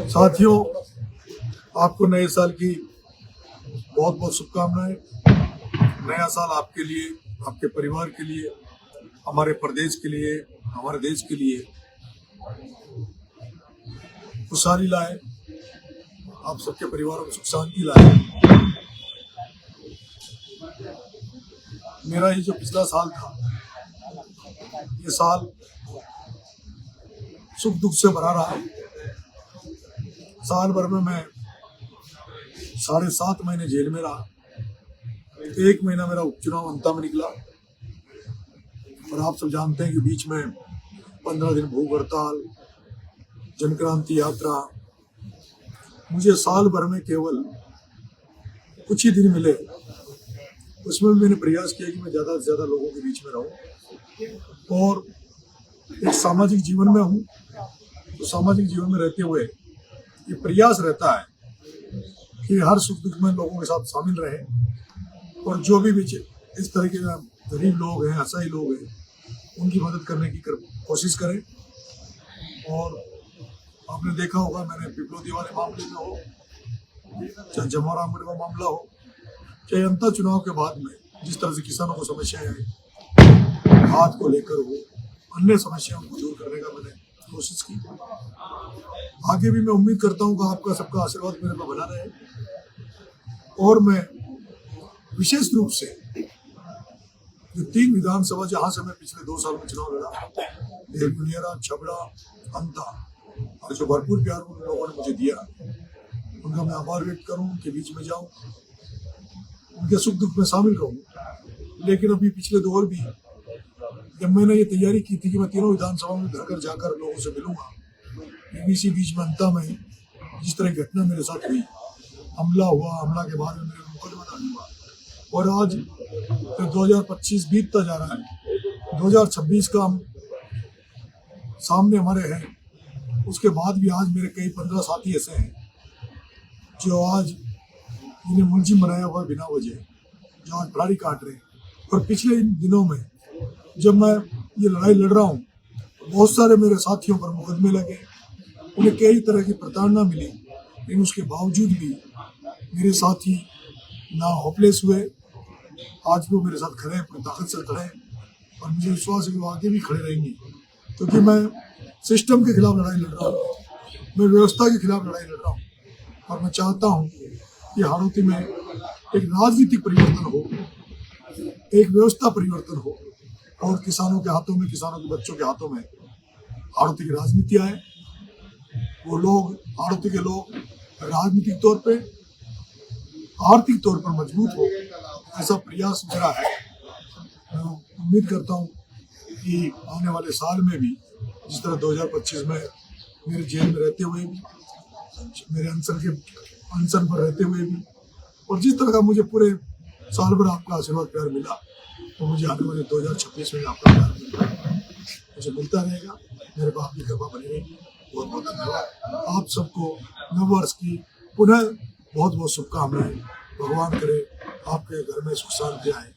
साथियों, आपको नए साल की बहुत बहुत शुभकामनाएं। नया साल आपके लिए, आपके परिवार के लिए, हमारे प्रदेश के लिए, हमारे देश के लिए खुशहाली लाए, आप सबके परिवारों में सुख शांति लाए। मेरा ये जो पिछला साल था, ये साल सुख दुख से भरा रहा। साल भर में मैं 7.5 महीने जेल में रहा। 1 महीना मेरा उपचुनाव अंता में निकला, और आप सब जानते हैं कि बीच में 15 दिन भूख हड़ताल, जनक्रांति यात्रा। मुझे साल भर में केवल कुछ ही दिन मिले, उसमें भी मैंने प्रयास किया कि मैं ज़्यादा से ज़्यादा लोगों के बीच में रहूं। और एक सामाजिक जीवन में हूं, तो सामाजिक जीवन में रहते हुए ये प्रयास रहता है कि हर सुख दुख में लोगों के साथ शामिल रहे, और जो भी इस तरह के गरीब लोग हैं, असहाय लोग हैं, उनकी मदद करने की कोशिश करें। और आपने देखा होगा, मैंने पिपलोदी वाले मामले में हो, चाहे जमोरा मुड़वा मामला हो, चाहे अंतर चुनाव के बाद में जिस तरह से किसानों को समस्याएं आई, खाद को लेकर हो, अन्य समस्याओं को दूर करने का मैंने कोशिश की। आगे भी मैं उम्मीद करता हूँ कि आपका सबका आशीर्वाद मेरे पर बना रहे, और मैं विशेष रूप से जो 3 विधानसभा जहाँ से मैं पिछले 2 साल में चुनाव लड़ा, देवगुनियारा, छबड़ा, अंता, और जो भरपूर प्यार उन लोगों ने मुझे दिया, उनका मैं आभार व्यक्त करूँ, उनके बीच में जाऊँ, उनके सुख दुख में शामिल रहूँ। लेकिन अभी पिछले दौर भी जब मैंने ये तैयारी की थी कि मैं तीनों विधानसभा में घर घर जाकर लोगों से मिलूंगा, इसी बीच में अंता में जिस तरह की घटना मेरे साथ हुई, हमला के बाद में मेरे मुकदमा दर्ज हुआ, और आज 2025 बीतता जा रहा है, 2026 का हम सामने हमारे हैं। उसके बाद भी आज मेरे कई 15 साथी ऐसे हैं जो आज इन्हें मुलजिम बनाया हुआ बिना वजह, जो आज फरारी काट रहे हैं। और पिछले इन दिनों में जब मैं ये लड़ाई लड़ रहा हूँ, बहुत सारे मेरे साथियों पर मुकदमे लगे, उन्हें कई तरह की प्रताड़ना मिली, लेकिन उसके बावजूद भी मेरे साथी ना होपलेस हुए। आज भी वो मेरे साथ खड़े हैं, अपनी ताकत से खड़े हैं, और मुझे विश्वास है कि वो आगे भी खड़े रहेंगे, क्योंकि मैं सिस्टम के खिलाफ लड़ाई लड़ रहा हूँ, मैं व्यवस्था के खिलाफ लड़ाई लड़ रहा हूँ। और मैं चाहता हूँ कि हाड़ौती में एक राजनीतिक परिवर्तन हो, एक व्यवस्था परिवर्तन हो, और किसानों के हाथों में, किसानों के बच्चों के हाथों में हाड़ौती की राजनीति आए। वो लोग, हाड़ौती के लोग राजनीतिक तौर पे, आर्थिक तौर पर मजबूत हो, ऐसा प्रयास मेरा है। मैं उम्मीद करता हूँ कि आने वाले साल में भी, जिस तरह 2025 में मेरे जेल में रहते हुए भी, मेरे अनशन पर रहते हुए भी, और जिस तरह का मुझे पूरे साल भर आपका आशीर्वाद प्यार मिला, तो मुझे आने वाले 2026 में आपका प्यार मुझे मिलता रहेगा। मेरे को आपकी कृपा बनी रहेगी। बहुत बहुत धन्यवाद। आप सबको नववर्ष की पुनः बहुत बहुत शुभकामनाएं। भगवान करे आपके घर में सुख शांति आए,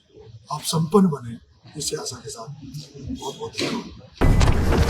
आप संपन्न बने, इसी आशा के साथ बहुत बहुत धन्यवाद।